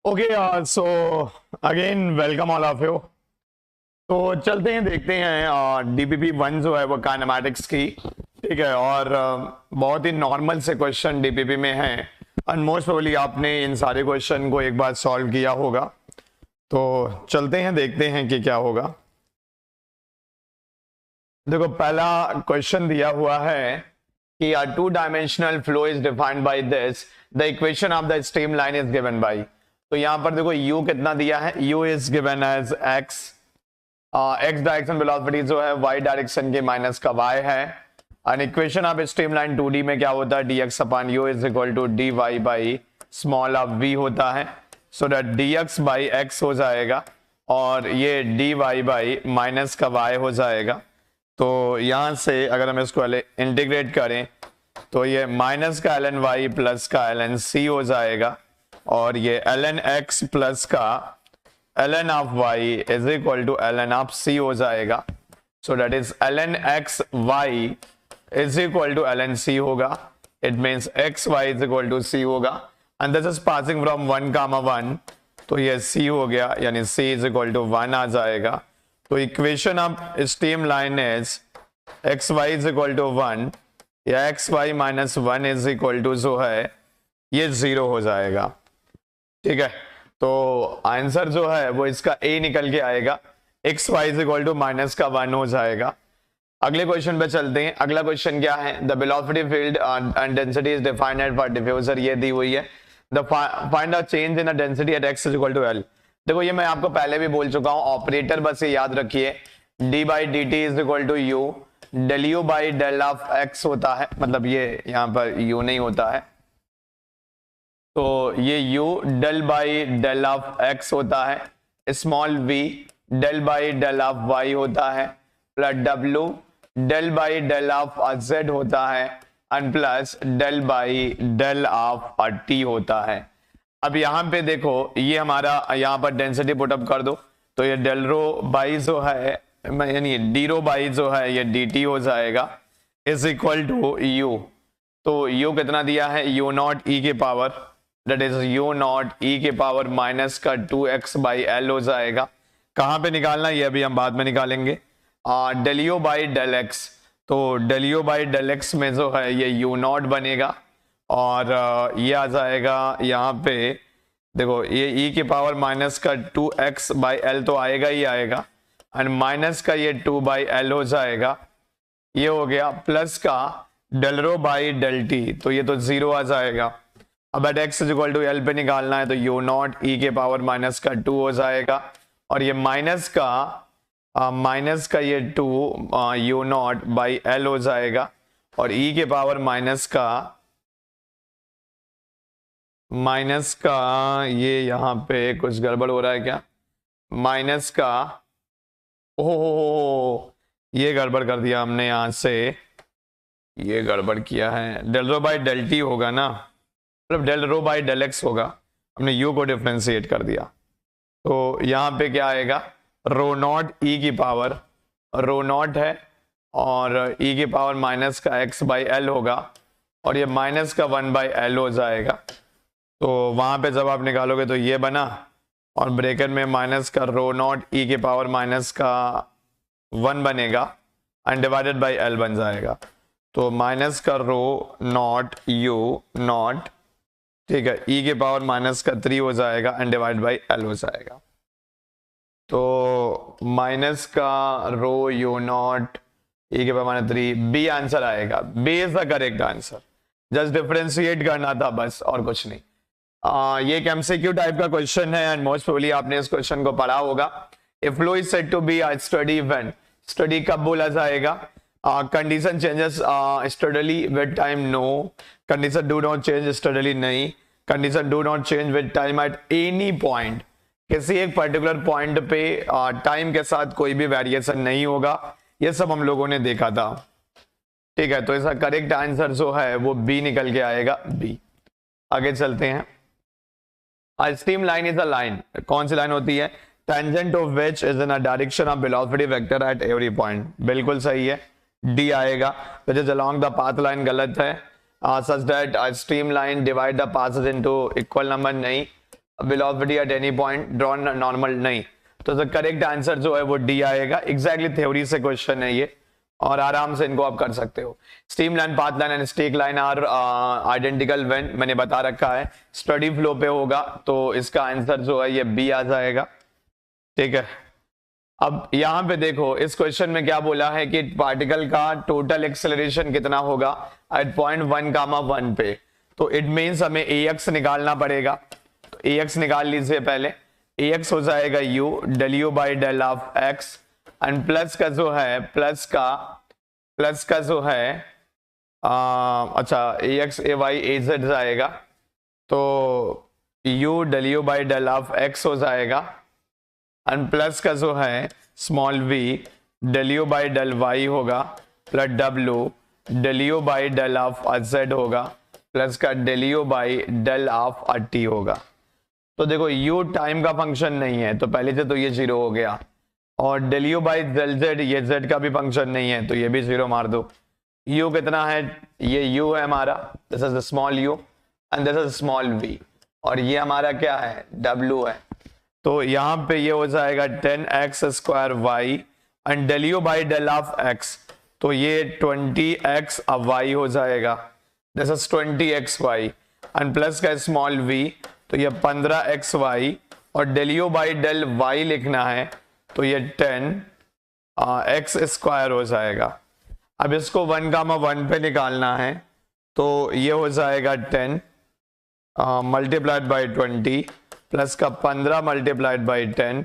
Okay यार, so again welcome all of you. तो चलते हैं, देखते हैं डीपीपी 1 जो है वो काइनेमैटिक्स की, ठीक है। और बहुत ही नॉर्मल से क्वेश्चन डीपीपी में हैं एंड मोस्ट प्रोबेबली आपने इन सारे क्वेश्चन को एक बार सॉल्व किया होगा। तो चलते हैं, देखते हैं कि क्या होगा। देखो, पहला क्वेश्चन दिया हुआ है कि a two-dimensional flow is defined by this, the equation of the streamline is given by। तो यहां पर देखो u कितना दिया है, u is given as x, x direction velocity जो है y डायरेक्शन के माइनस का y है। And equation of streamline 2D में क्या होता है, dx upon u is equal to dy by small of v होता है। So that dx by x हो जाएगा और ये dy बाई माइनस का y हो जाएगा। तो यहां से अगर हम इसको इंटीग्रेट करें तो ये माइनस का ln y प्लस का ln c हो जाएगा और ये ln x प्लस का ln of y is equal to ln of c हो जाएगा। So that is ln x y is equal to ln c होगा। It means x y is equal to c होगा and this is passing from 1, तो ये c हो गया, यानी c is equal to 1 आ जाएगा। तो equation of stream line is X Y is equal to 1 या X Y minus 1 is equal to जो है ये 0 हो जाएगा, ठीक है। तो आंसर जो है वो इसका ए निकल के आएगा, X Y is equal to minus का 1 हो जाएगा। अगले क्वेश्चन पे चलते हैं। अगला क्वेश्चन क्या है, the velocity field and density is defined at for diffuser, ये दी हुई है। The find the change in the density at X is equal to L. देखो ये मैं आपको पहले भी बोल चुका हूं, ऑपरेटर बस ये याद रखिए, D by D T is equal to U, del you by del of x होता है, मतलब ये यहां पर यू नहीं होता है, तो ये U del by del of x होता है, small V del by del of Y होता है, plus W del by del of Z होता है and plus del by del of T होता है। अब यहां पे देखो ये हमारा यहां पर डेंसिटी पुटअप कर दो तो ये डेल रो बाई जो है, यानी डी रो बाई जो है ये डी टी हो जाएगा इज इक्वल टू यू। तो यू कितना दिया है, यू नॉट ई के power, that is U not E के पावर माइनस का 2x बाई एल हो जाएगा। कहां पे निकालना ये अभी हम बाद में निकालेंगे। Del you by del X, तो del you by del X में जो है ये यू नॉट बनेगा और ये आ जाएगा यहाँ पे, देखो ये e की पावर माइनस का 2x बाई एल तो आएगा ही आएगा एंड माइनस का ये 2 बाई एल हो जाएगा, ये हो गया, प्लस का del rho by del T, तो ये तो 0 आ जाएगा। अब at x is equal to L पे निकालना है तो यू नॉट e के पावर माइनस का 2 हो जाएगा और ये माइनस का ये 2 यू नॉट बाई एल हो जाएगा और e के पावर माइनस का ये यहाँ पे कुछ गड़बड़ हो रहा है क्या, माइनस का, ओहो ये गड़बड़ कर दिया हमने, यहाँ से ये गड़बड़ किया है, del rho by del T होगा ना, मतलब del rho by del X होगा, हमने यू को डिफ्रेंशिएट कर दिया। तो यहाँ पे क्या आएगा, रो नॉट ई की पावर, रो नॉट है और ई की पावर माइनस का एक्स बाई एल होगा और ये माइनस का 1 बाई एल हो जाएगा। तो वहां पे जब आप निकालोगे तो ये बना और ब्रैकेट में माइनस का रो नॉट ई के पावर माइनस का 1 बनेगा एंड डिवाइडेड बाई एल बन जाएगा। तो माइनस का रो नॉट यू नॉट, ठीक है, ई के पावर माइनस का 3 हो जाएगा एंड डिवाइड बाई एल हो जाएगा। तो माइनस का रो यू नॉट ई के पावर माइनस 3, बी आंसर आएगा, B is the correct answer. Just differentiate करना था बस और कुछ नहीं। ये एक एमसीक्यू टाइप का क्वेश्चन है एंड मोस्ट प्रोबेबली आपने इस क्वेश्चन को पढ़ा होगा। If flow is said to be a steady event, steady कब बोला जाएगा, condition changes steadily with time, no, condition do not change steadily, नहीं, condition do not change with time eight any point, किसी एक particular point पे time के साथ कोई भी वेरिएशन नहीं होगा, ये सब हम लोगों ने देखा था, ठीक है। तो इसका करेक्ट आंसर जो है वो बी निकल के आएगा, बी। आगे चलते हैं। Stream line is a line, कौन सी लाइन होती है, tangent of which is in a direction of velocity vector at every point, बिल्कुल सही है, डी आएगा। Which is along the path line, गलत है। Such that stream line divide the passes into equal number, नहीं, velocity at any point draw normal नहीं, तो the correct answer जो है वो डी आएगा। एग्जैक्टली थ्योरी से क्वेश्चन है ये, और आराम से इनको आप कर सकते हो। Stream line, path line and streak line are identical when, मैंने बता रखा है स्टडी फ्लो पे होगा, तो इसका आंसर जो है ये बी आ जाएगा। ठीक है, अब यहां पे देखो इस क्वेश्चन में क्या बोला है कि पार्टिकल का टोटल एक्सेलरेशन कितना होगा एट पॉइंट 1,1 पे, तो इट मीन्स हमें ax निकालना पड़ेगा। तो ax निकाल लीजिए पहले, ax हो जाएगा u del u by del of x, and plus का जो है प्लस का जो है अच्छा ax ay az जाएगा, तो u del u by del of x हो जाएगा, एंड प्लस का जो है small v del u by del y होगा, plus w del u by del of z होगा, प्लस का del u by del of t होगा। तो देखो u टाइम का फंक्शन नहीं है, तो पहले से तो ये 0 हो गया, और del u by del z ये z का भी फंक्शन नहीं है, तो ये भी 0 मार दो। u कितना है, ये u है हमारा, this is small u and this is small v, और ये हमारा क्या है, w है। तो यहाँ पे ये हो जाएगा 10x square y and del u by del of x, तो ये 20x अब y हो जाएगा, this is 20xy, and plus का स्मॉल v, तो ये 15xy, और del u by del y लिखना है, तो ये 10x स्क्वायर हो जाएगा। अब इसको 1,1 पे निकालना है, तो ये हो जाएगा 10 मल्टीप्लाइड बाई 20 प्लस का 15 मल्टीप्लाइड बाई 10,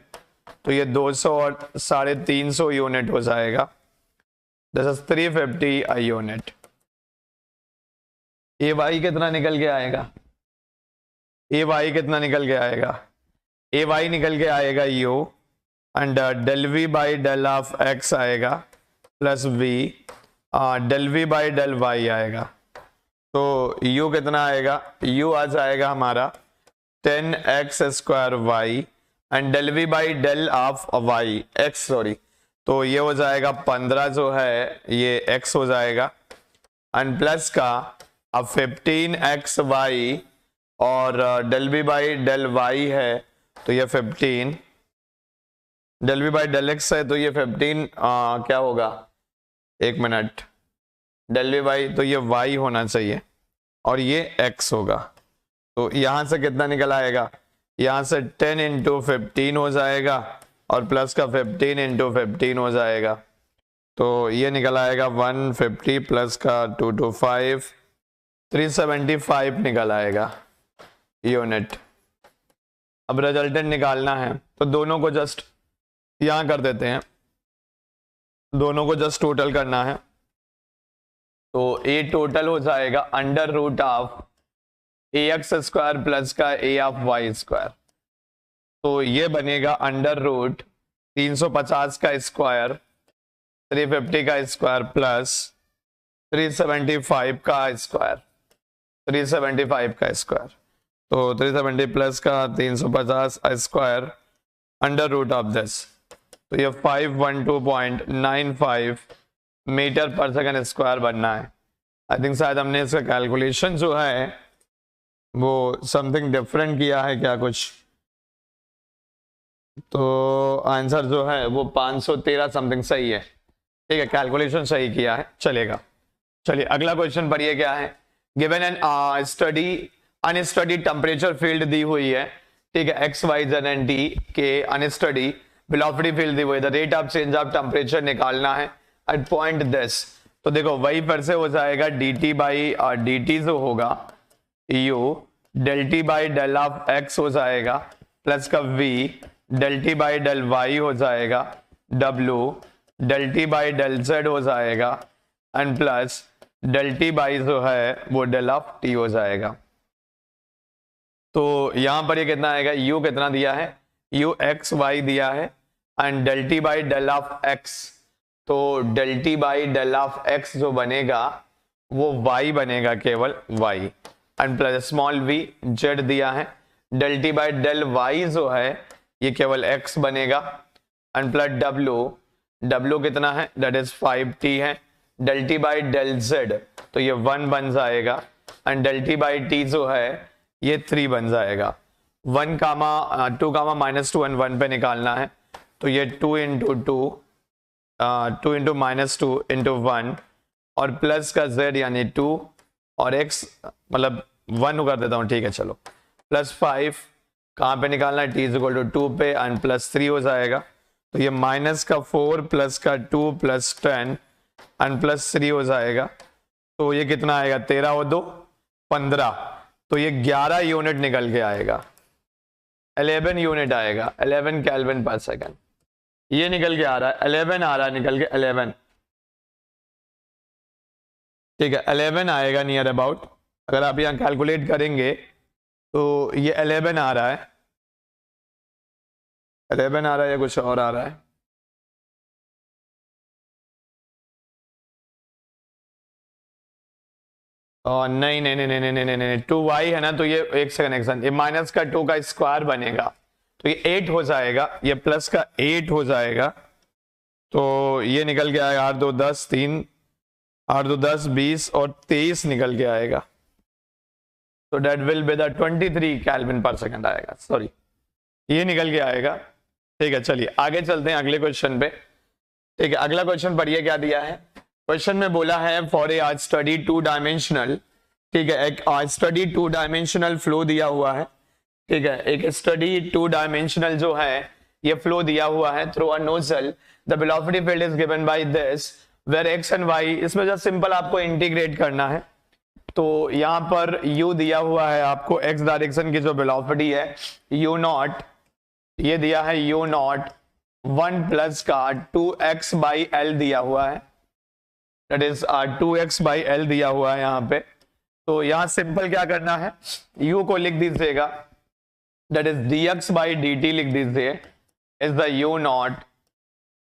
तो ये 200 और 350 यूनिट हो जाएगा, this is 350 a unit. A Y कितना निकल के आएगा, ए वाई कितना निकल के आएगा, ए वाई निकल के आएगा U, and del V by del of X आएगा, plus V del V by del Y आएगा, तो u कितना आएगा, u आ जाएगा हमारा 10x square y and del V by del of y x, sorry, तो ये हो जाएगा 15 जो है ये x हो जाएगा, एंड प्लस का अब 15xy और del V by del y है, तो ये 15 del V by del x है, तो ये 15 क्या होगा, एक मिनट, डेल वी बाई, तो ये y होना चाहिए और ये x होगा, तो यहां से कितना निकल आएगा, यहां से 10 इंटू 15 हो जाएगा और प्लस का 15 इंटू 15 हो जाएगा, तो ये निकल आएगा 150 प्लस का 225 375 निकल आएगा यूनिट। अब रिजल्टेंट निकालना है, तो दोनों को जस्ट यहां कर देते हैं, दोनों को जस्ट टोटल करना है, तो ए टोटल हो जाएगा under root of A X square plus का ए ऑफ वाई स्क्वायर, तो ये बनेगा अंडर रूट 350 का स्क्वायर 350 का स्क्वायर प्लस 375 का स्क्वायर 375 का स्क्वायर, तो 370 प्लस का 350 square under root of this, तो ये 512.95 मीटर पर सेकंड स्क्वायर बनना है। आई थिंक शायद हमने इसका कैलकुलेशन जो है वो समथिंग डिफरेंट किया है क्या कुछ, तो आंसर जो है वो 513 समथिंग सही है। ठीक है, कैलकुलेशन सही किया है, चलेगा। चलिए अगला क्वेश्चन पढ़िए क्या है। Given an steady unsteady temperature field दी हुई है, ठीक है, X Y Z and D के अनस्टडी वेलोसिटी फील्ड दी हुई है, the rate of change of temperature निकालना है एट पॉइंट दिस, तो देखो वही फिर से हो जाएगा D T by D T जो होगा U del T by del of X हो जाएगा, प्लस का V del T by del Y हो जाएगा, W del T by del Z हो जाएगा, and plus del T by जो है वो डेल ऑफ टी हो जाएगा। तो यहां पर ये कितना आएगा, u कितना दिया है, u एक्स वाई दिया है, and del T by del of X, तो del T by del of X जो बनेगा वो y बनेगा, केवल y, and plus small v z दिया है, del T by del y जो है ये केवल x बनेगा, एंड प्लस w कितना है, दैट इज 5t है, del T by del z तो ये 1 बन जाएगा, and del T by t जो है ये 3 बन जाएगा। 1 कामा 2 कामा -2 एंड 1 पे निकालना है, तो ये 2 इंटू 2 इंटू 1 और प्लस का z यानी 2 और x मतलब 1 कर देता हूँ, ठीक है चलो, +5 कहाँ पे निकालना है, t = 2 पे एंड +3 हो जाएगा, तो ये -4 प्लस का 2 प्लस 10 एंड +3 हो जाएगा, तो ये कितना आएगा, 13 और 2 15, तो ये 11 यूनिट निकल के आएगा, 11 यूनिट आएगा, 11 केल्विन पर सेकंड, ये निकल के आ रहा है, 11 आ रहा है निकल के 11, ठीक है 11 आएगा नियर अबाउट, अगर आप यहाँ कैलकुलेट करेंगे तो ये 11 आ रहा है, 11 आ रहा है या कुछ और आ रहा है, और नहीं नहीं नहीं नहीं नहीं नहीं नहीं 2y है ना, तो ये एक सेकंड ये माइनस का 2 का स्क्वायर बनेगा, तो ये 8 हो जाएगा, ये प्लस का 8 हो जाएगा, तो ये निकल के आएगा 8 2 10 3 8 2 10 20 और 23 निकल के आएगा, तो that will be the 23 kelvin per second आएगा, सॉरी ये निकल के आएगा, ठीक है चलिए आगे चलते हैं अगले क्वेश्चन पे, ठीक है अगला क्वेश्चन पढ़िए क्या दिया है, क्वेश्चन में बोला है फॉर ए आज स्टडी 2 डायमेंशनल, ठीक है एक आज स्टडी 2 डायमेंशनल फ्लो दिया हुआ है, ठीक है एक स्टडी 2 डायमेंशनल जो है ये फ्लो दिया हुआ है through a nozzle, the velocity field is given by this where X and Y, इसमें जो सिंपल आपको इंटीग्रेट करना है, तो यहां पर u दिया हुआ है आपको x डायरेक्शन की जो वेलोसिटी है u नॉट, ये दिया है u नॉट 1 प्लस का 2x बाई एल दिया हुआ है, that is 2x by L दिया हुआ है यहाँ पे, तो यहाँ सिंपल क्या करना है, u को लिख दीजिएगा, that is dx by dt लिख दीजिए, is the u not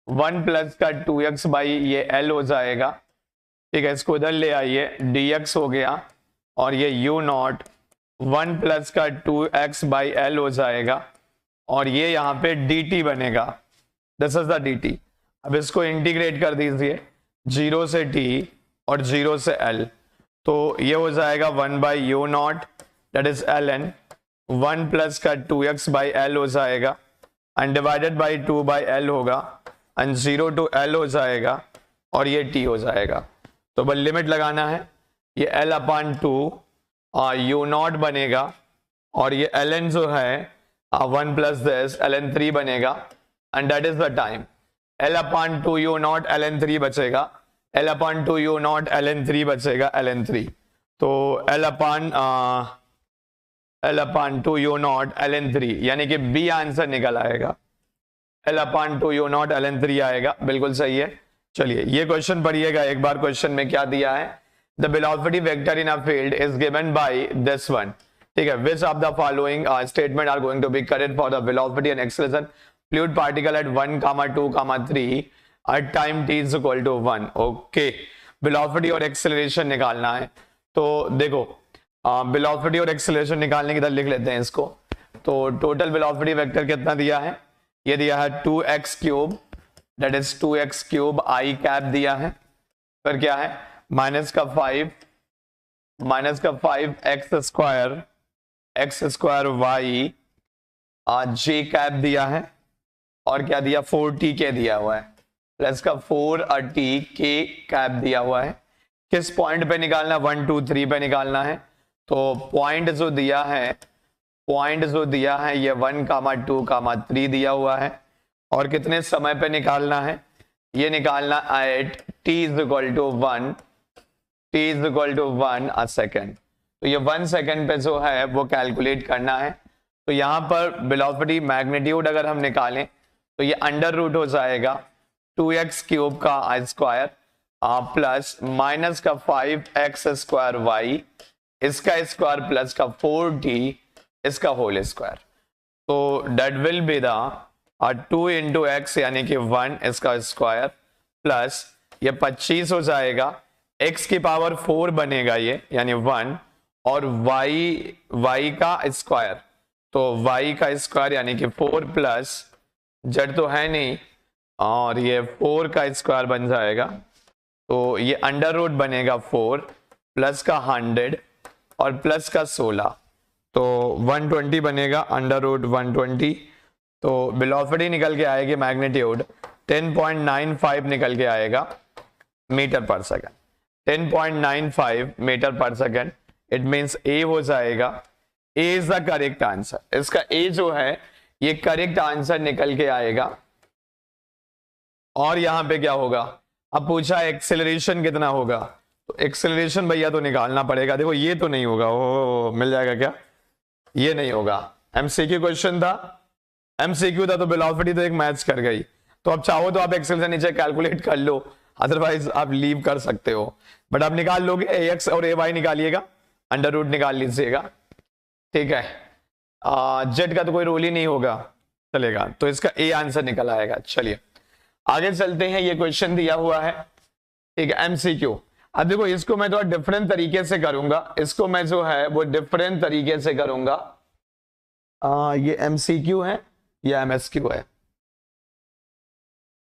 1 plus का 2x बाई ये l हो जाएगा, ठीक है इसको इधर ले आइए, dx हो गया और ये u नॉट 1 प्लस का 2x बाई एल हो जाएगा और ये यहाँ पे dt बनेगा, दिस इज द dt, अब इसको इंटीग्रेट कर दीजिए 0 से t और 0 से l, तो ये हो जाएगा 1 by you not that is ln 1 plus का 2x बाई एल हो जाएगा and divided by 2 by L होगा एंड 0 टू l हो जाएगा और ये t हो जाएगा, तो बस लिमिट लगाना है, ये l अपान 2 यू नॉट बनेगा और ये ln जो है 1 प्लस दिस ln 3 बनेगा and that is the time, l upon 2 you not ln 3 बचेगा, l upon 2 you not ln 3 बचेगा ln 3, तो l upon 2 you not ln 3 यानी कि b आंसर निकल आएगा, l upon 2 you not ln 3 आएगा, बिल्कुल सही है। चलिए ये क्वेश्चन पढ़िएगा एक बार, क्वेश्चन में क्या दिया है, the velocity vector in a field is given by this one, ठीक है which of the following statement are going to be correct for the velocity and acceleration fluid particle at 1, 2, 3 at time t is equal to 1, okay velocity और acceleration निकालना है, तो देखो velocity और acceleration निकालने की तरह लिख लेते हैं इसको, तो टोटल वेलोसिटी वेक्टर कितना दिया है, ये दिया है 2x cube that is 2x cube I cap दिया है, फिर क्या है माइनस का 5 एक्स स्क्वायर वाई जे कैप दिया है और क्या दिया 4t के दिया हुआ है प्लस का 4t के कैप दिया हुआ है, किस पॉइंट पे निकालना 1 2 3 पे निकालना है, तो पॉइंट जो दिया है ये 1, 2, 3 दिया हुआ है और कितने समय पे निकालना है, ये निकालना at t is equal to 1 a second, तो ये 1 सेकेंड पे जो है वो कैलकुलेट करना है, तो यहाँ पर वेलोसिटी मैग्नीट्यूड अगर हम निकालें तो ये अंडर रूट हो जाएगा 2x क्यूब का आई स्क्वायर प्लस माइनस का 5x स्क्वायर वाई इसका स्क्वायर प्लस का 4t इसका होल स्क्वायर, तो that will be the 2 into X यानी कि 1 इसका स्क्वायर प्लस ये 25 हो जाएगा, x की पावर 4 बनेगा ये यानी 1 और y का स्क्वायर, तो y का स्क्वायर यानी कि 4 प्लस z तो है नहीं और ये 4 का स्क्वायर बन जाएगा, तो ये अंडर रूट बनेगा 4 प्लस का 100 और प्लस का 16, तो 120 बनेगा अंडर रूट 120, तो वेलोसिटी निकल के आएगी मैग्नीट्यूड 10.95 निकल के आएगा मीटर पर सेकंड, 10.95 मीटर पर सेकंड। इट मींस ए हो जाएगा, ए इज द करेक्ट आंसर। इसका ए जो है ये करेक्ट आंसर निकल के आएगा। और यहां पे क्या होगा, अब पूछा एक्सेलरेशन कितना होगा, तो एक्सेलरेशन भैया तो निकालना पड़ेगा। देखो ये तो नहीं होगा, ओ मिल जाएगा क्या, ये नहीं होगा। एमसीक्यू क्वेश्चन था, एमसीक्यू था तो वेलोसिटी तो एक मैच कर गई। तो अब चाहो तो आप एक्सेल से नीचे कैलकुलेट कर लो, अदरवाइज आप लीव कर सकते हो, बट आप निकाल लोगे। AX और AY निकालिएगा, अंडर रूट निकाल लीजिएगा, ठीक है। जेड का तो कोई रोल ही नहीं होगा, चलेगा। तो इसका ए आंसर निकल आएगा। चलिए आगे चलते हैं, ये क्वेश्चन दिया हुआ है, ठीक है, एमसीक्यू। अब देखो इसको मैं थोड़ा डिफरेंट तरीके से करूंगा, इसको मैं जो है वो डिफरेंट तरीके से करूंगा। ये एमसीक्यू है या एमएसक्यू है,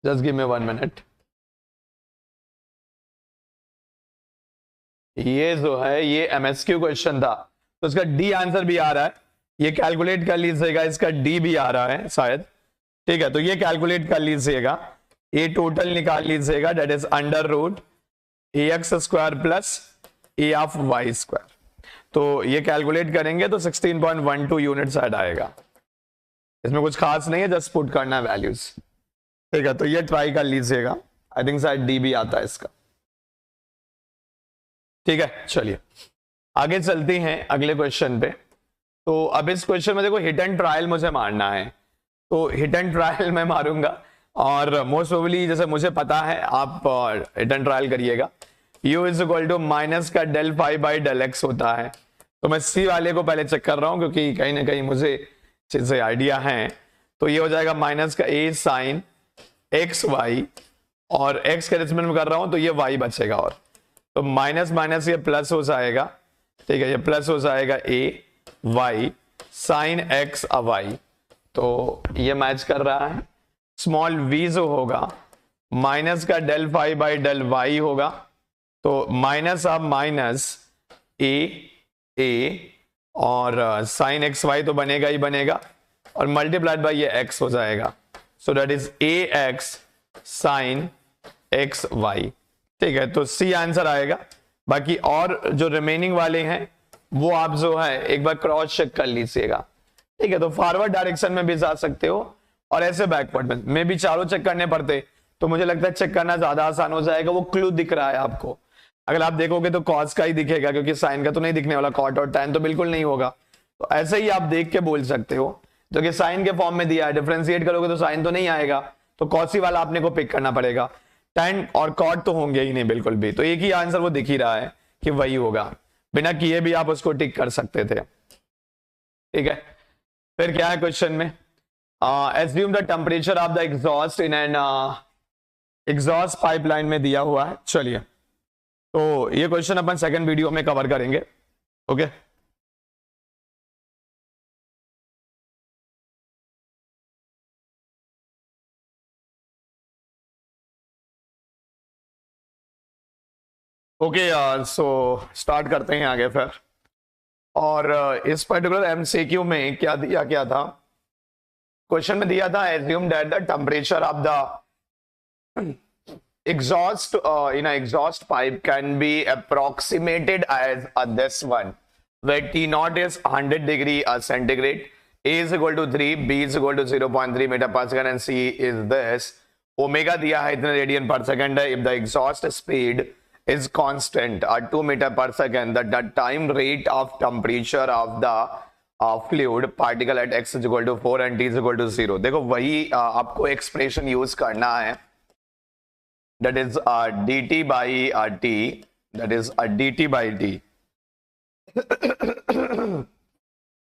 जस्ट गिव मी 1 मिनट। ये जो है ये एमएसक्यू क्वेश्चन था, तो इसका डी आंसर भी आ रहा है, ये कैलकुलेट कर लीजिएगा। इसका डी भी आ रहा है शायद, ठीक है, तो ये कैलकुलेट कर लीजिएगा। ये टोटल निकाल लीजिएगा, that is under root AX square plus A of Y square. तो ये कैलकुलेट करेंगे तो 16.12 यूनिट शायद आएगा। इसमें कुछ खास नहीं है, जस्ट पुट करना है वैल्यूज, ठीक है। तो ये ट्राई कर लीजिएगा, आई थिंक शायद डी भी आता है इसका, ठीक है। चलिए आगे चलते हैं अगले क्वेश्चन पे। तो अब इस क्वेश्चन में देखो हिट एंड ट्रायल मुझे मारना है, तो हिट एंड ट्रायल मैं मारूंगा, और मोस्ट प्रोबेबली जैसे मुझे पता है आप हिट एंड ट्रायल करिएगा। U is equal to minus का del phi by del X होता है। तो मैं सी वाले को पहले चेक कर रहा हूं, क्योंकि कहीं ना कहीं मुझे चीजें आइडिया है। तो ये हो जाएगा माइनस का ए साइन एक्स वाई, और एक्स के रिस्पेक्ट में कर रहा हूं तो ये वाई बचेगा, और तो माइनस माइनस ये प्लस हो जाएगा, ठीक है, ये प्लस हो जाएगा ए वाई साइन एक्स वाई। तो ये मैच कर रहा है। स्मॉल v जो होगा माइनस का del phi by del Y होगा, तो माइनस ऑफ माइनस ए और साइन एक्स वाई तो बनेगा ही बनेगा, और मल्टीप्लाइड बाई ये x हो जाएगा। So that is A X sine X Y, ठीक है। तो सी आंसर आएगा। बाकी और जो रिमेनिंग वाले हैं वो आप जो है एक बार क्रॉस चेक कर लीजिएगा, ठीक है। तो फॉरवर्ड डायरेक्शन में भी जा सकते हो, और ऐसे बैकवर्ड में भी चारों चेक करने पड़ते, तो मुझे लगता है चेक करना ज्यादा आसान हो जाएगा। वो क्लू दिख रहा है आपको, अगर आप देखोगे तो कॉस का ही दिखेगा, क्योंकि साइन का तो नहीं दिखने वाला, कॉट और टैन तो बिल्कुल नहीं होगा। तो ऐसे ही आप देख के बोल सकते हो, जो कि साइन के फॉर्म में दिया है, डिफरेंशिएट करोगे तो साइन तो नहीं आएगा, तो कॉसी वाला आपने को पिक करना पड़ेगा। टैन और कॉट तो होंगे ही नहीं बिल्कुल भी, तो एक ही आंसर वो दिख ही रहा है कि वही होगा, बिना किए भी आप उसको टिक कर सकते थे, ठीक है। फिर क्या है क्वेश्चन में, assume the temperature of the exhaust in an exhaust pipeline में दिया हुआ है। चलिए तो ये क्वेश्चन अपन सेकंड वीडियो में कवर करेंगे, ओके। ओके सो स्टार्ट करते हैं आगे फिर। और इस पर्टिकुलर एमसीक्यू में क्या दिया क्या था, क्वेश्चन में दिया था assume that the temperature of the exhaust in an exhaust pipe can be approximated as this one, where T naught is 100 degree centigrade, A is equal to 3, B is equal to 0.3 meter per second, and C is this. Omega दिया है इतने radian पर second है। If the exhaust speed is constant at 2 meter per second, that the time rate of temperature of the fluid particle at x is equal to 4 and t is equal to 0। देखो वही आपको expression use करना है, that is dt by t, that is dt by t,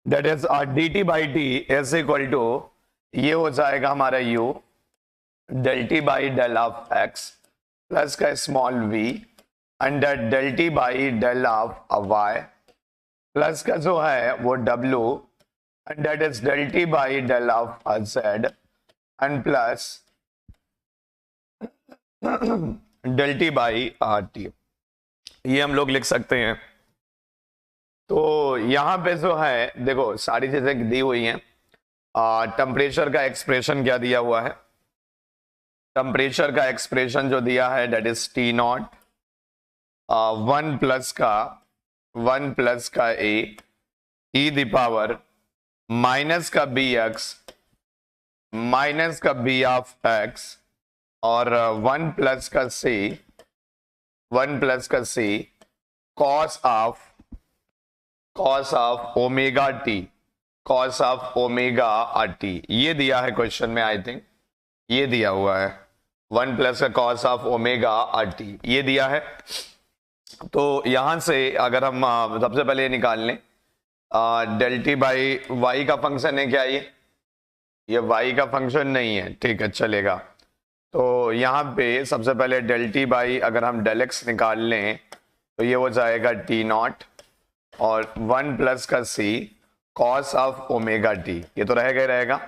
that is dt by t is equal to, ये हो जाएगा हमारा u del t by del of x plus का small v under del t by del of y plus का जो है वो W and that is del T by del of Z and plus del T by RT, ये हम लोग लिख सकते हैं। तो यहाँ पे जो है देखो सारी चीजें दी हुई हैं। टेम्परेचर का एक्सप्रेशन क्या दिया हुआ है, टेम्परेचर का एक्सप्रेशन जो दिया है that is T not, one plus का ए ई द पावर माइनस का बी एक्स माइनस का बी ऑफ एक्स और वन प्लस का सी कॉस ऑफ ओमेगा टी, ये दिया है क्वेश्चन में। आई थिंक ये दिया हुआ है 1 प्लस का कॉस ऑफ ओमेगा टी, ये दिया है। तो यहां से अगर हम सबसे पहले ये निकाल लें, डेल टी बाई वाई का फंक्शन है क्या, ये वाई का फंक्शन नहीं है, ठीक है चलेगा। तो यहाँ पे सबसे पहले डेल टी बाई अगर हम डेल एक्स निकाल लें तो ये हो जाएगा टी नॉट और 1 प्लस का सी कॉस ऑफ ओमेगा टी, ये तो रहेगा ही रहेगा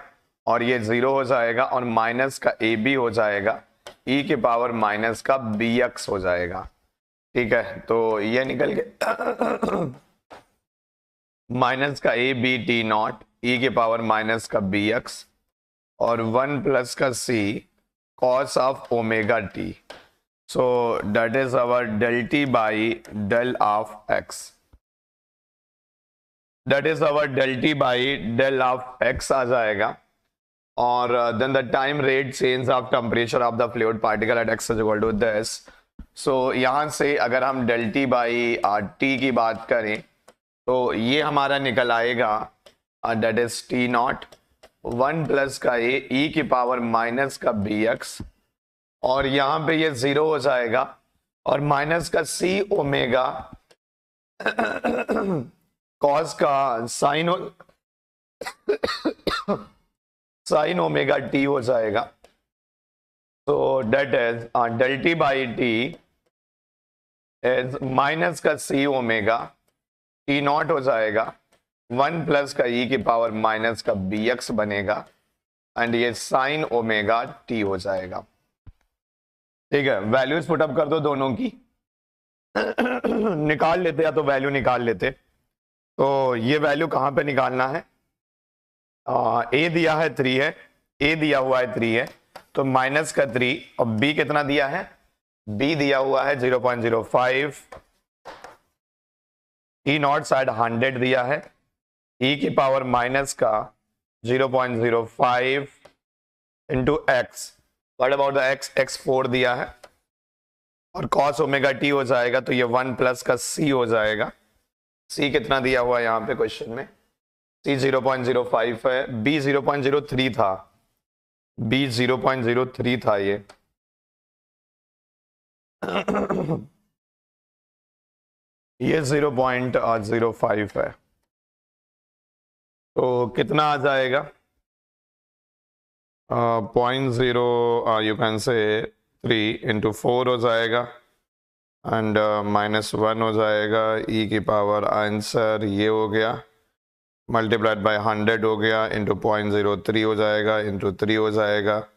और ये 0 हो जाएगा और माइनस का ए बी हो जाएगा, ई के पावर माइनस का बी एक्स हो जाएगा, ठीक है। तो ये निकल के माइनस का A B T not E के पावर माइनस का बी एक्स और 1 प्लस का सी cos of omega t. So that is our del t by del of x. That is our del t by del of x आ जाएगा और then the time rate change of temperature of the fluid particle at x is equal to this. So यहाँ से अगर हम del t by t की बात करें तो ये हमारा निकल आएगा that is t not 1 plus का ई की पावर माइनस का बी एक्स और यहां पे ये 0 हो जाएगा और माइनस का सी ओमेगा कॉस का साइन ओमेगा टी हो जाएगा। तो that is del T by T is minus का सी ओमेगा टी नॉट हो जाएगा 1 प्लस का ई की पावर माइनस का बी एक्स बनेगा एंड ये साइन ओमेगा टी हो जाएगा, ठीक है। वैल्यूज पुटअप कर दो दोनों की निकाल लेते या तो वैल्यू निकाल लेते। तो ये वैल्यू कहां पे निकालना है, ए दिया है 3 है, ए दिया हुआ है 3 है तो माइनस का 3 और बी कितना दिया है, बी दिया हुआ है 0.05, ई नॉट साइड 100 दिया है, ई की पावर माइनस का 0.05 into x, what about the x, x 4 दिया है और कॉस ओमेगा टी हो जाएगा तो ये 1 प्लस का सी हो जाएगा। सी कितना दिया हुआ है यहाँ पे क्वेश्चन में, सी 0.05 है, बी 0.03 था, बी 0.03 था ये ये 0.05 है तो कितना आ जाएगा, 0.0 यू कैन से 3 इंटू 4 हो जाएगा एंड -1 हो जाएगा, ई की पावर आंसर ये हो गया मल्टीप्लाइड बाय 100 हो गया इंटू 0.03 हो जाएगा इंटू 3 हो जाएगा,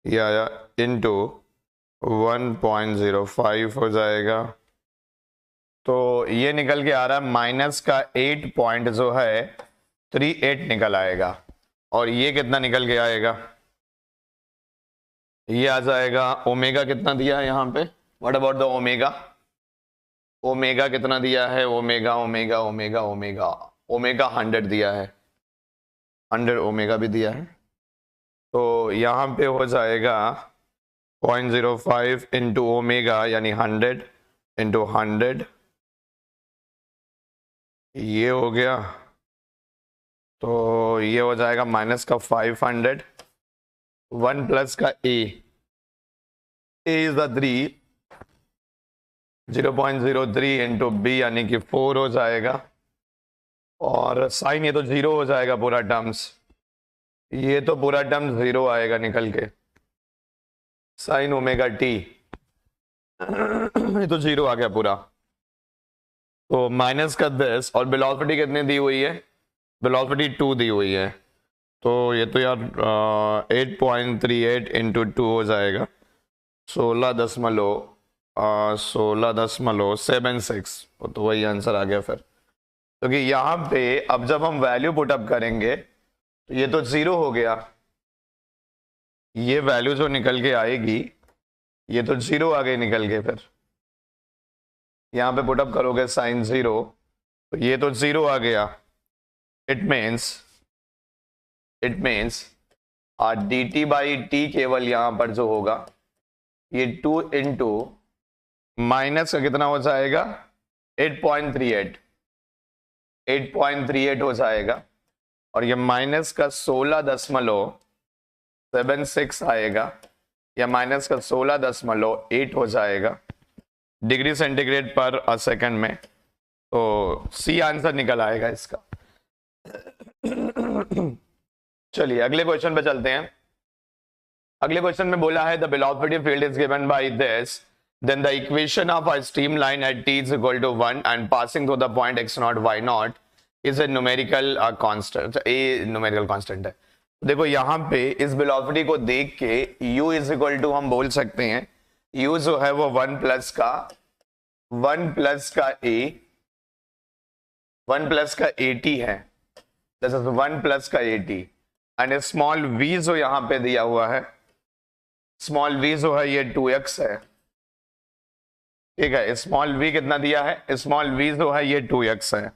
ये आया इंटू 1.05 हो जाएगा। तो ये निकल के आ रहा है माइनस का 8 पॉइंट जो है 38 निकल आएगा और ये कितना निकल के आएगा, ये आ जाएगा ओमेगा कितना दिया है यहाँ पे, what about the omega, omega कितना दिया है, omega omega omega omega omega 100 दिया है, 100 ओमेगा भी दिया है। तो यहाँ पे हो जाएगा 0.05 इंटू ओमेगा यानी 100 इंटू 100, ये हो गया तो ये हो जाएगा माइनस का 500, 1 प्लस का ए इज द 3, 0.03 इंटू बी यानी कि 4 हो जाएगा और साइन ये तो 0 हो जाएगा पूरा टर्म्स, ये तो पूरा टर्म 0 आएगा निकल के, साइन ओमेगा टी ये तो 0 आ गया पूरा। तो माइनस का 10 और वेलोसिटी कितनी दी हुई है, वेलोसिटी 2 दी हुई है तो ये तो यार 8.38 इंटू 2 हो जाएगा 16.76 तो वही आंसर आ गया फिर। तो कि यहां पे अब जब हम वैल्यू पुटअप करेंगे तो ये तो 0 हो गया, ये वैल्यू जो निकल के आएगी ये तो 0 आ गई निकल के। फिर यहां पे पुटअप करोगे साइन 0 तो ये तो 0 आ गया। It means dt by T केवल यहां पर जो होगा ये 2 इंटू माइनस का कितना हो जाएगा 8.38 हो जाएगा, और ये माइनस का 16.76 आएगा या माइनस का 16.8 हो जाएगा डिग्री सेंटीग्रेड पर सेकंड में। तो सी आंसर निकल आएगा इसका। चलिए अगले क्वेश्चन पे चलते हैं। अगले क्वेश्चन में बोला है the velocity field is given by this, then the equation of a streamline at t is equal to 1 and passing through the point x0 y0 is a numerical constant, a numerical constant है। देखो यहाँ पे इस velocity को देख के u is equal to हम बोल सकते हैं u जो है वो 1 प्लस का at है, दिस इज 1 प्लस का at एंड स्मॉल v जो यहाँ पे दिया हुआ है, स्मॉल v जो है ये 2x है, ठीक है। स्मॉल v कितना दिया है, स्मॉल v जो है ये 2x है।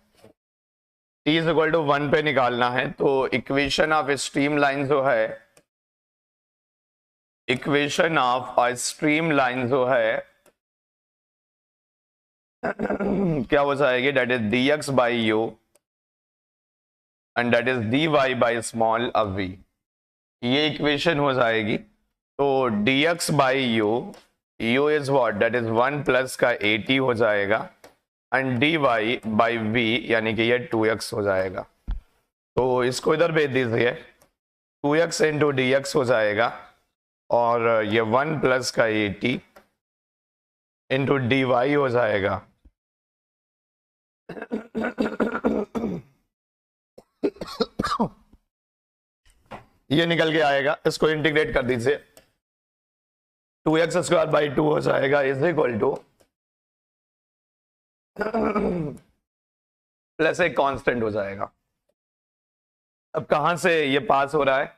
t इज इक्वल टू 1 पे निकालना है, तो इक्वेशन ऑफ स्ट्रीम लाइन जो है, equation of a stream line जो है क्या हो जाएगी, that is dx by U and that is dy by small v, ये इक्वेशन हो जाएगी। तो dx by U, u is what, that is 1 plus का at हो जाएगा एंड dy बाई v यानी कि ये 2x हो जाएगा। तो इसको इधर भेज दीजिए, 2x इंटू dx हो जाएगा और ये 1 प्लस का at इंटू dy हो जाएगा। ये निकल के आएगा, इसको इंटीग्रेट कर दीजिए, 2x स्क्वायर बाई 2 हो जाएगा इज इक्वल टू प्लस एक कांस्टेंट हो जाएगा। अब कहां से ये पास हो रहा है,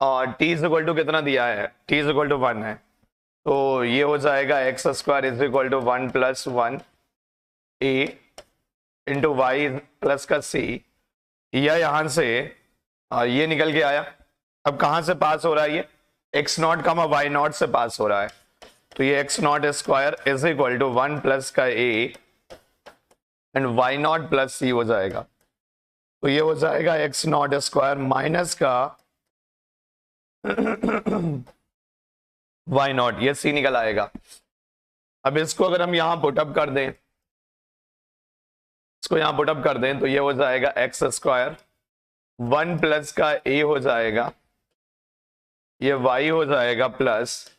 और t इज इक्वल टू कितना दिया है, t इज इक्वल टू 1 है, तो ये हो जाएगा x square is equal to 1 plus 1 a into Y plus का c, या यहां से ये निकल के आया। अब कहां से पास हो रहा है, ये एक्स नॉट का वाई नॉट से पास हो रहा है, तो ये X nought square is equal to 1 plus का a and Y nought plus c हो जाएगा। तो ये हो जाएगा एक्स नॉट स्क्वायर माइनस का वाई नॉट, ये c निकल आएगा। अब इसको अगर हम यहां पुटअप कर दें, इसको यहां पुटअप कर दें तो ये हो जाएगा एक्स स्क्वायर 1 प्लस का a हो जाएगा, ये y हो जाएगा plus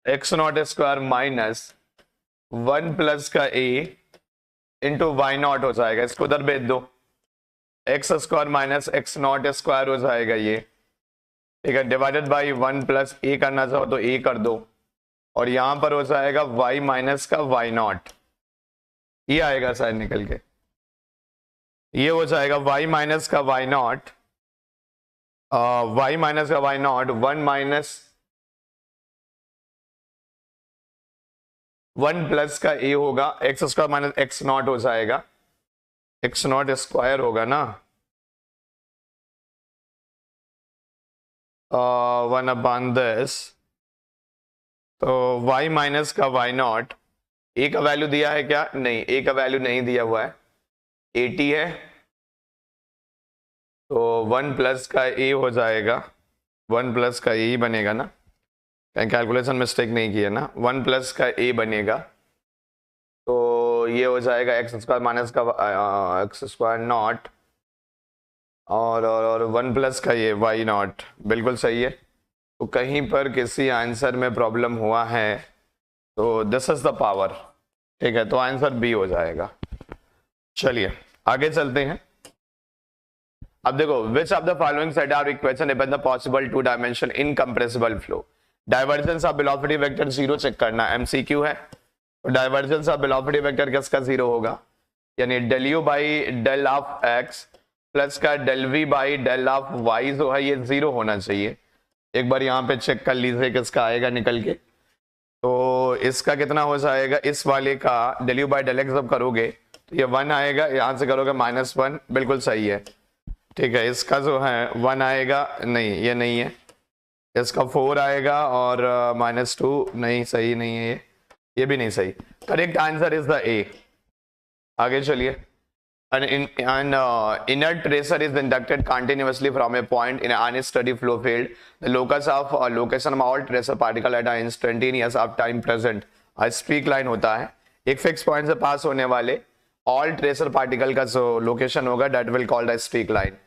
x nought square minus 1 plus का a इंटू वाई नॉट हो जाएगा। इसको उधर भेज दो, x square minus x nought square हो जाएगा ये, ठीक है, डिवाइडेड बाई 1 प्लस a करना चाहो तो a कर दो, और यहां पर हो जाएगा y माइनस का वाई नॉट, ये आएगा शायद निकल के, ये हो जाएगा y माइनस का वाई नॉट, y माइनस का वाई नॉट 1 माइनस 1 प्लस का a होगा, x square minus x not हो जाएगा, एक्स नॉट स्क्वायर होगा ना, 1 अपॉन दिस, तो y माइनस का वाई नॉट, a का वैल्यू दिया है क्या, नहीं, a का वैल्यू नहीं दिया हुआ है, 80 है, तो 1 प्लस का a हो जाएगा, 1 प्लस का a बनेगा ना, कहीं कैलकुलेशन मिस्टेक नहीं किया ना, 1 प्लस का a बनेगा, तो ये हो जाएगा एक्स स्क्वायर माइनस का एक्स स्क्वायर नॉट और 1 प्लस का ये वाई नॉट, बिल्कुल सही है। तो कहीं पर किसी आंसर में प्रॉब्लम हुआ है तो दिस इज द पावर, ठीक है, तो आंसर बी हो जाएगा। चलिए आगे चलते हैं। अब देखो, which of the following set of equation depend the possible two dimension incompressible flow. Divergence of velocity vector 0 check करना, एमसीक्यू है, तो डाइवर्जेंस ऑफ वेलोसिटी वेक्टर किसका 0 होगा, यानी del you by del of X plus का del V by del of Y जो है ये 0 होना चाहिए। एक बार यहाँ पे चेक कर लीजिए किसका आएगा निकल के। तो इसका कितना हो जाएगा, इस वाले का del you by del X जब करोगे तो ये 1 आएगा, यहाँ से करोगे -1, बिल्कुल सही है। ठीक है, इसका जो है 1 आएगा, नहीं ये नहीं है, इसका 4 आएगा और -2, नहीं सही नहीं है ये भी नहीं सही। करेक्ट आंसर इज द ए। आगे चलिए। An inert tracer is inducted continuously from a point in an unsteady flow field. The locus of location of all tracer particle at an instantaneous of time present. Streak line होता है, एक fix point से पास होने वाले all tracer particle का जो location होगा that will called a streak line.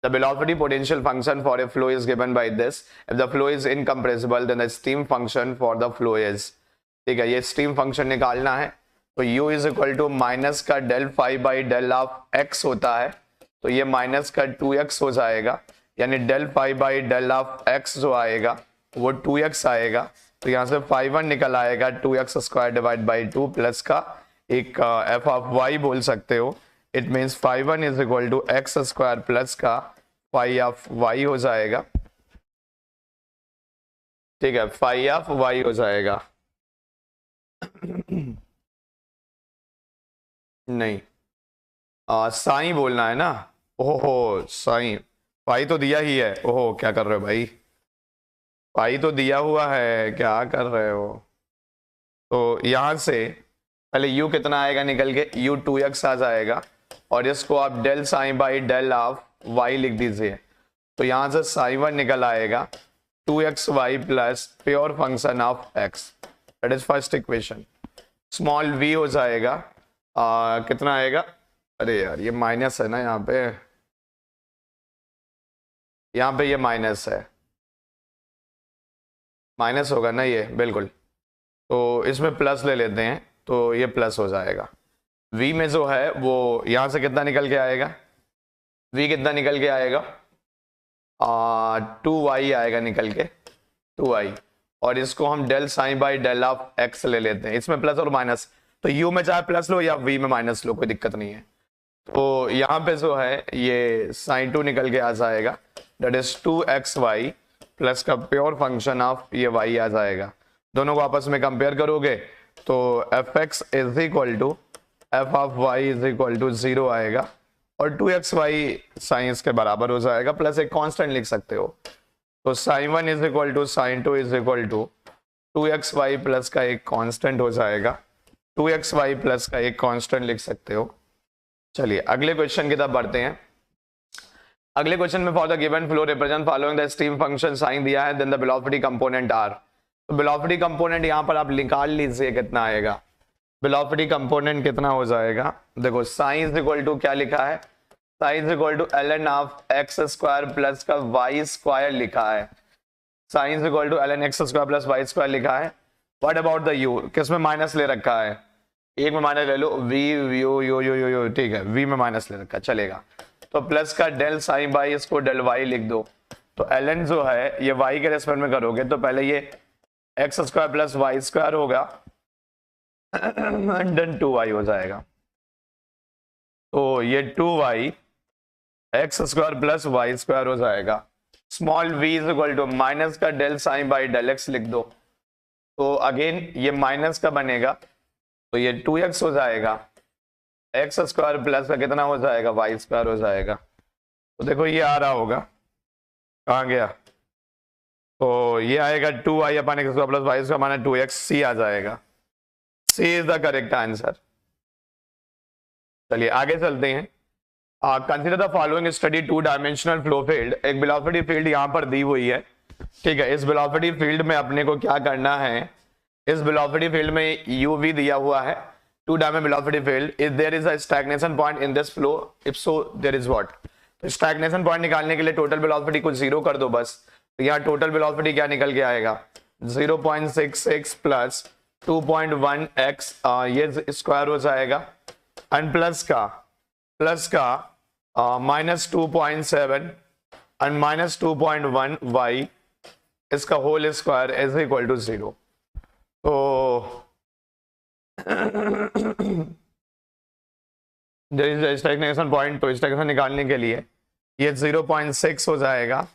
The velocity potential function for a flow is given by this. If the flow is incompressible, then the steam function for the flow is. ठीक है, ये steam function निकालना है। तो u is equal to minus का del five by del of x होता है, तो ये माइनस का 2x हो जाएगा, यानी del five by del of x जो आएगा वो 2x आएगा। तो यहाँ से 5 निकल आएगा 2x square divide by 2 plus का एक f ऑफ y बोल सकते हो। It means 5 is equal to x square plus का फाइव ऑफ y हो जाएगा। ठीक है, फाइव ऑफ y हो जाएगा। नहीं साई बोलना है ना। ओहो साई, पाई तो दिया ही है। ओहो क्या कर रहे हो भाई, पाई तो दिया हुआ है, क्या कर रहे हो। तो यहां से पहले u कितना आएगा निकल के, u 2x आ जाएगा और इसको आप del sine by del of y लिख दीजिए। तो यहां से साइन 1 निकल आएगा 2xy plus pure function of x, that is first equation. Small v हो जाएगा कितना आएगा, अरे यार ये माइनस है ना, यहाँ पे ये माइनस है, माइनस होगा ना ये, बिल्कुल। तो इसमें प्लस ले लेते हैं, तो ये प्लस हो जाएगा। v में जो है वो यहाँ से कितना निकल के आएगा, v कितना निकल के आएगा 2y आएगा निकल के, 2y। और इसको हम del sine by del of x ले लेते हैं, इसमें प्लस और माइनस, तो u में चाहे प्लस लो या v में माइनस लो, कोई दिक्कत नहीं है। तो यहाँ पे जो है ये साइन 2 निकल के आ जाएगा, दैट इज 2xy प्लस का प्योर फंक्शन ऑफ ये y आ जाएगा। दोनों को आपस में कंपेयर करोगे तो fx is equal to f of y is equal to 0 आएगा और 2xy साइन के बराबर हो जाएगा, प्लस एक कांस्टेंट लिख सकते हो। तो sine 1 is equal to sine 2 is equal to 2xy plus का एक कांस्टेंट हो जाएगा, 2xy प्लस का एक कांस्टेंट लिख सकते हो। चलिए अगले क्वेश्चन की तरफ बढ़ते हैं। अगले क्वेश्चन में for the given flow represent following the steam function sine दिया है, then the velocity component are. तो वेलोसिटी कंपोनेंट यहां पर आप निकाल लीजिए कितना आएगा। वेलोसिटी कंपोनेंट कितना हो जाएगा, देखो साइन इज इक्वल टू क्या लिखा है, sine is equal to ln of x square plus का वाई स्क्वायर लिखा है, sine is equal to ln x square plus y square लिखा है। व्हाट अबाउट द u, किस में माइनस ले रखा है, एक में माइनस ले लो, v you you you you you, ठीक है v में माइनस ले रखा चलेगा। तो प्लस का डेल साइन बाई, इसको डेल y लिख दो। तो ln जो है ये y के रेस्पेक्ट में करोगे तो पहले ये x square plus y square होगा देन 2y हो जाएगा। तो ये 2y x square plus y square हो जाएगा। Small v is equal to minus का del sine by del x लिख दो। तो अगेन ये माइनस का बनेगा, तो ये 2x हो जाएगा, एक्स स्क्वायर प्लस का कितना हो जाएगा वाई स्क्वायर हो जाएगा। तो देखो ये आ रहा होगा, कहाँ गया, तो ये आएगा 2y अपन x square plus y square माना 2x, सी आ जाएगा, C is the correct answer. चलिए आगे चलते हैं। Consider the following study 2 dimensional flow field. एक वेलोसिटी फील्ड यहां पर दी हुई है, ठीक है। इस वेलोसिटी फील्ड में अपने को क्या करना है, इस वेलोसिटी फील्ड में uv दिया हुआ है, 2 dimensional velocity field. If there is a stagnation point in this flow, if so there is what. तो स्टैग्नेशन पॉइंट निकालने के लिए टोटल वेलोसिटी को 0 कर दो बस। तो यहाँ टोटल वेलोसिटी क्या निकल के आएगा, 0.66 प्लस 2.1x, ये स्क्वायर हो जाएगा, एंड प्लस का -2.7 एंड -2.1 y, इसका whole square is equal to 0। तो स्टैग्नेशन पॉइंट, तो स्टैग्नेशन निकालने के लिए ये 0.6 हो जाएगा,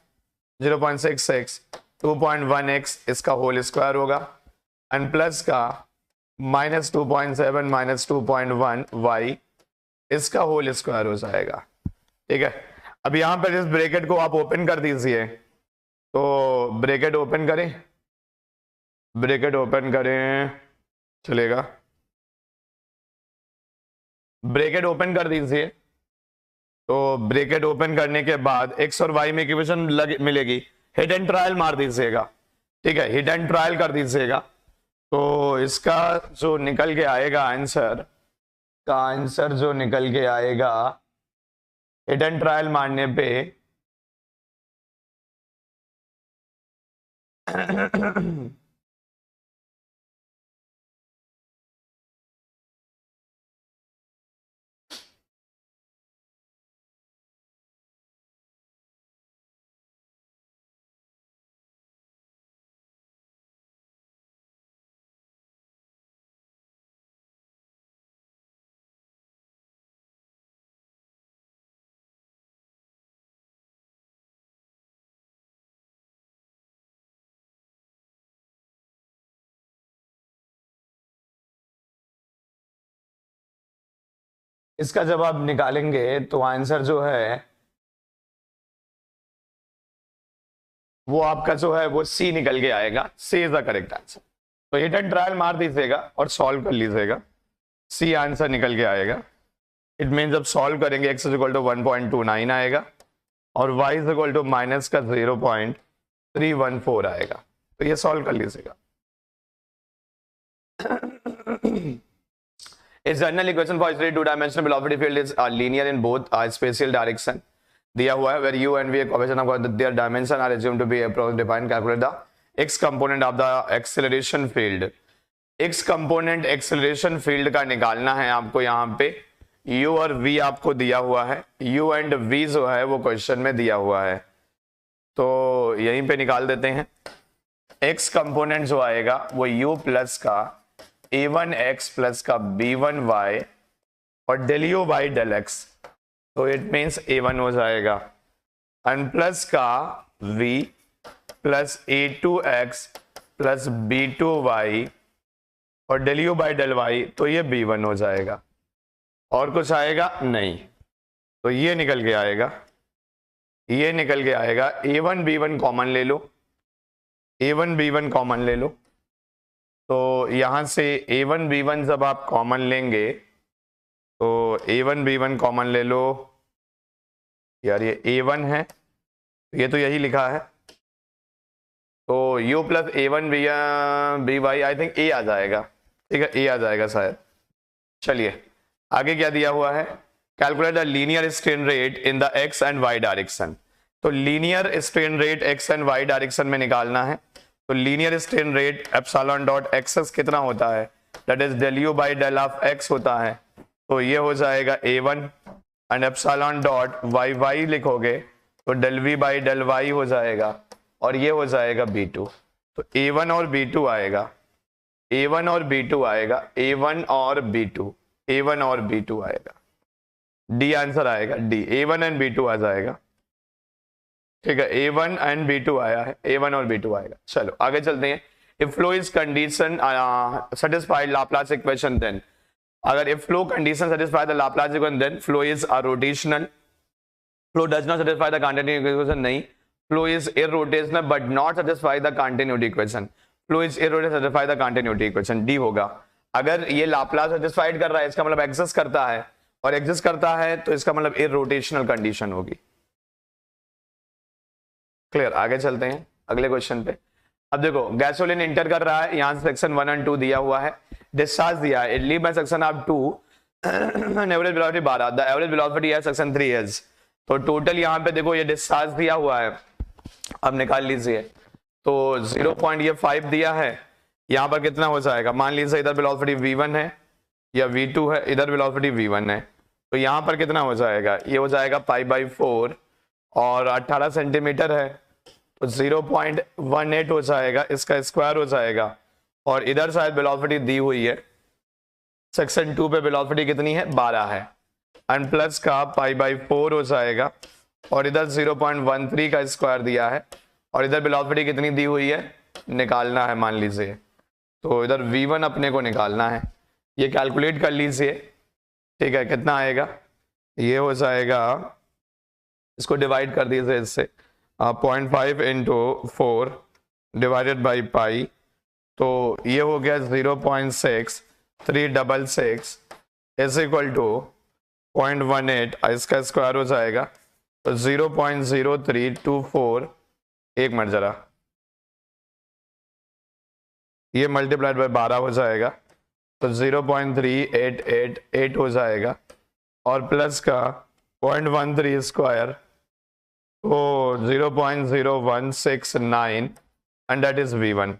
0.66 2.1x इसका होल स्क्वायर होगा, एंड प्लस का -2.7 -2.1 y इसका होल स्क्वायर हो जाएगा। ठीक है, अब यहां पर इस ब्रैकेट को आप ओपन कर दीजिए, तो ब्रैकेट ओपन करें, ब्रैकेट ओपन करें चलेगा, ब्रैकेट ओपन कर दीजिए। तो ब्रैकेट ओपन करने के बाद x और y में इक्वेशन मिलेगी, हिट एंड ट्रायल मार दीजिएगा। ठीक है, हिट एंड ट्रायल कर दीजिएगा, तो इसका जो निकल के आएगा आंसर, का आंसर जो निकल के आएगा हिट एंड ट्रायल मारने पे इसका जब आप निकालेंगे तो आंसर जो है वो आपका जो है वो सी निकल के आएगा, सी इज द करेक्ट आंसर। तो हिट एंड ट्रायल मार दीजिएगा और सॉल्व कर लीजिएगा, सी आंसर निकल के आएगा। इट मीन जब सॉल्व करेंगे x इज इक्वल टू 1.29 आएगा और y is equal to minus का 0.314 आएगा, तो ये सॉल्व कर लीजिएगा। A general equation for a two-dimensional velocity field is linear in both spatial direction. दिया हुआ है where u and v coefficient of their dimension are assumed to be approximately defined. Calculate the x component of the acceleration field. x component acceleration field का निकालना है आपको। यहाँ पे u और v आपको दिया हुआ है, u and v जो है वो क्वेश्चन में दिया हुआ है, तो यहीं पे निकाल देते हैं। x कंपोनेंट जो आएगा वो u प्लस का a1x प्लस का b1y और del u by del x, तो इट मीन्स a1 हो जाएगा, एंड प्लस का v प्लस a2x प्लस b2y और del u by del y, तो ये b1 हो जाएगा। और कुछ आएगा नहीं, तो ये निकल के आएगा, ये निकल के आएगा a1 b1 कॉमन ले लो, a1 b1 कॉमन ले लो, तो यहां से a1 b1 जब आप कॉमन लेंगे तो a1 b1 कॉमन ले लो, यार ये a1 है, ये तो यही लिखा है, तो u plus a1 by I think a आ जाएगा। ठीक है, a आ जाएगा शायद। चलिए आगे क्या दिया हुआ है, calculate the linear strain rate in the x and y direction. तो linear strain rate x and y direction में निकालना है, तो linear strain rate epsilon dot x कितना होता है, that is del you by del of x होता है, तो ये हो जाएगा a1 and epsilon dot y लिखोगे तो del v by del y हो जाएगा और ये हो जाएगा b2, तो a1 और b2 आएगा, a1 और b2 आएगा, a1 और b2, a1 और b2 आएगा, d आंसर आएगा, d a1 एंड b2 आ जाएगा। ठीक है, a1 एंड b2 आया है, a1 और b2 आएगा। चलो आगे चलते हैं। If flow is condition satisfied Laplace equation then, अगर if flow condition satisfy the Laplace equation then flow is rotational, flow does not satisfy the continuity equation, नहीं, flow is irrotational but not satisfy the continuity equation, flow is irrotational satisfy the continuity equation, D होगा। अगर ये Laplace satisfied कर रहा है इसका मतलब exist करता है, और एग्जिस्ट करता है तो इसका मतलब इररोटेशनल कंडीशन होगी। क्लियर, आगे चलते हैं अगले क्वेश्चन पे। अब देखो गैसोलीन इंटर कर रहा है, यहां से सेक्शन 1 एंड 2 दिया हुआ है, डिस्चार्ज दिया है, leave by section of 2 average velocity 12, the average velocity है सेक्शन 3 इज, तो टोटल यहां पे देखो ये डिस्चार्ज दिया हुआ है, अब निकाल लीजिए, तो 0.5 दिया है, यहां पर कितना हो जाएगा, मान लीजिए इधर वेलोसिटी v1 है या v2 है, इधर वेलोसिटी v1 है, तो यहां पर कितना हो जाएगा, ये हो जाएगा π/4 और 18 सेंटीमीटर है, तो 0.18 हो जाएगा, इसका स्क्वायर हो जाएगा, और इधर शायद वेलोसिटी दी हुई है सेक्शन 2 पे वेलोसिटी कितनी है 12 है, एंड प्लस का पाई बाई 4 हो जाएगा, और इधर 0.13 का स्क्वायर दिया है, और इधर वेलोसिटी कितनी दी हुई है निकालना है मान लीजिए, तो इधर v1 अपने को निकालना है, ये कैलकुलेट कर लीजिए। ठीक है, कितना आएगा, ये हो जाएगा, इसको डिवाइड कर दीजिए इससे, 0.5 इंटू 4 डिवाइडेड बाई पाई, तो ये हो गया 0.6366 इज इक्वल टू 0.18, इसका स्क्वायर हो जाएगा तो 0.0324, एक मिनट जरा, ये मल्टीप्लाइड बाय 12 हो जाएगा तो 0.3888 हो जाएगा, और प्लस का 0.13 स्क्वायर तो 0.0169 एंड दैट इज v1,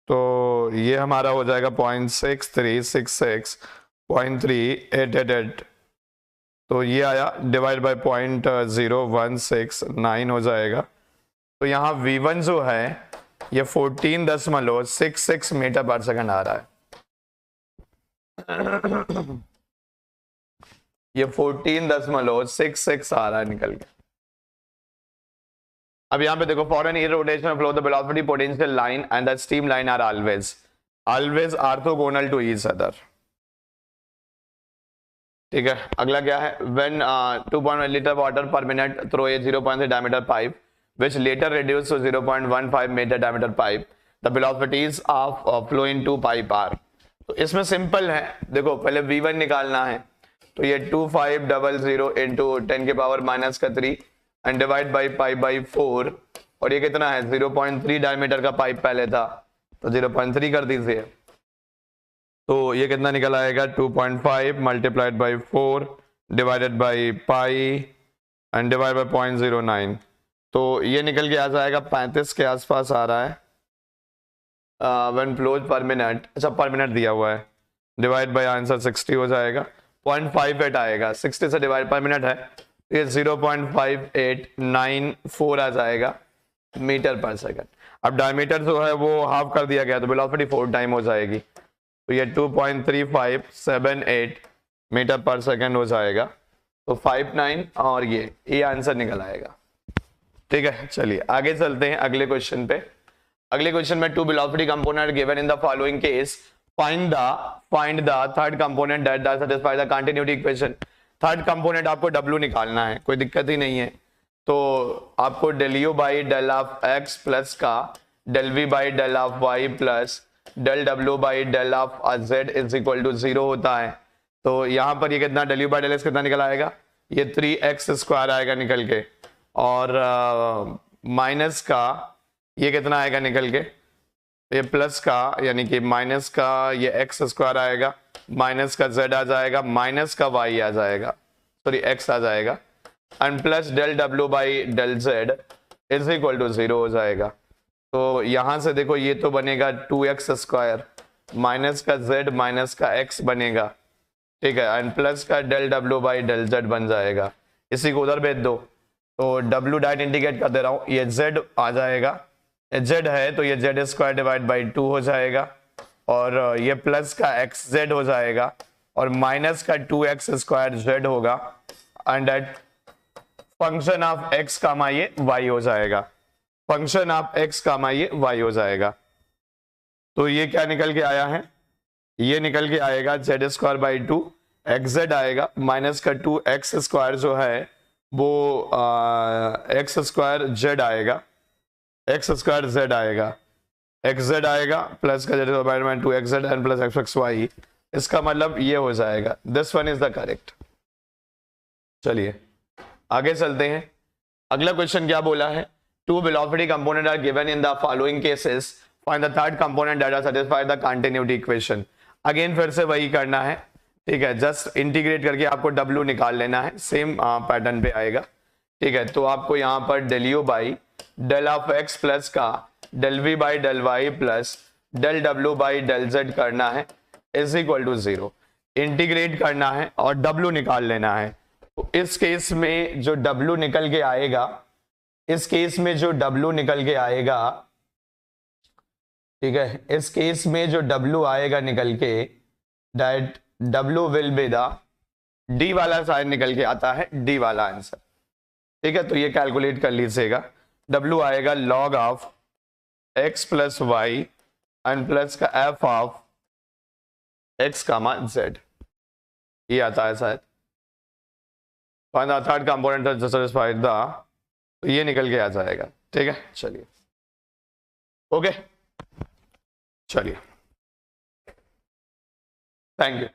तो ये हमारा हो जाएगा 0.6366.3888, तो ये आया डिवाइड बाय 0.0169 हो जाएगा। तो यहाँ v1 जो है ये 14.66 मीटर पर सेकंड आ रहा है, ये 14.66 आ रहा है निकल के। अब यहाँ पे देखो, for an rotation of flow the velocity potential line and the steam line are always orthogonal to each other. ठीक है, अगला क्या है, when 2.1 litre water per minute through a 0.3 diameter pipe which later reduced to 0.15 meter diameter pipe, the velocities of flow in two pipe are। तो इसमें simple है, देखो पहले v1 निकालना है, तो ये 2500 इंटू 10 के पावर माइनस का 3 and divide by pipe by 4, और ये कितना है 0.3 डायमीटर का पाइप पहले था तो 0.3 कर दीजिए, तो ये कितना निकल आएगा 2.5 multiplied by 4 divided by pi and divide by 0.09, तो ये निकल के आ जाएगा 35 के आसपास आ रहा है व्हेन फ्लोज पर मिनट, अच्छा पर मिनट दिया हुआ है, डिवाइड बाय आंसर 60 हो जाएगा, 0.58 आएगा, 60 से डिवाइड पर मिनट है, ये 0.5894 आ जाएगा मीटर पर सेकंड। अब डायमीटर जो है वो हाफ कर दिया गया तो वेलोसिटी 4 टाइम हो जाएगी, तो ये 2.3578 मीटर पर सेकंड हो जाएगा, तो 59 और ये आंसर निकल आएगा। ठीक है, चलिए आगे चलते हैं अगले क्वेश्चन पे। अगले क्वेश्चन में 2 velocity component given in the following case, find the third component that does satisfy the continuity equation. Third component आपको W निकालना है, कोई दिक्कत ही नहीं है, तो आपको del u by del of x plus का del v by del of y plus del w by del of z is equal to 0 होता है, तो यहाँ पर ये कितना del u by del x कितना निकल आएगा, ये 3x स्क्वायर आएगा निकल के, और माइनस का ये कितना आएगा निकल के, ये प्लस का यानी कि माइनस का ये एक्स स्क्वायर आएगा, माइनस का जेड आ जाएगा, माइनस का वाई आ जाएगा, सॉरी एक्स आ जाएगा, एंड प्लस डेल डब्ल्यू by del z is equal to 0 हो जाएगा। तो यहां से देखो ये तो बनेगा 2x स्क्वायर, माइनस का जेड माइनस का एक्स बनेगा, ठीक है, एंड प्लस का डेल डब्ल्यू बाई डेल जेड बन जाएगा, इसी को उधर भेज दो, तो W डायरेक्ट इंडिकेट कर दे रहा हूं, ये Z आ जाएगा, Z है तो ये Z स्क्वायर डिवाइड बाई 2 हो जाएगा, और ये प्लस का XZ हो जाएगा, और माइनस का 2x स्क्वायर Z होगा, and that function of x कामा ये y हो जाएगा, फंक्शन ऑफ x कामा ये y हो जाएगा। तो ये क्या निकल के आया है, ये निकल के आएगा Z स्क्वायर बाई 2, XZ आएगा, माइनस का 2x स्क्वायर जो है वो एक्स स्क्वायर जेड आएगा, एक्स स्क्वायर जेड आएगा, एक्स जेड आएगा, प्लस का Z 2xz and plus xy, इसका मतलब ये हो जाएगा, this one is the correct. चलिए आगे चलते हैं, अगला क्वेश्चन क्या बोला है, 2 velocity component are given in the following cases, find the third component that satisfy the continuity equation. Again फिर से वही करना है, ठीक है, जस्ट इंटीग्रेट करके आपको W निकाल लेना है, सेम पैटर्न पे आएगा, ठीक है। तो आपको यहाँ पर del u by del of x plus का del v by del y plus del w by del z करना है, इज इक्वल टू 0, इंटीग्रेट करना है और W निकाल लेना है। तो इस केस में जो W निकल के आएगा, इस केस में जो W निकल के आएगा, ठीक है, इस केस में जो W आएगा निकल के, that W will be the D वाला शायद निकल के आता है, डी वाला आंसर। ठीक है, तो ये कैलकुलेट कर लीजिएगा। W आएगा log of x plus Y and plus का f of x comma z, ये आता है शायद। थर्ड कंपोनेंट सेटिस्फाइड द, तो ये निकल के आ जाएगा। ठीक है, चलिए ओके, चलिए थैंक यू।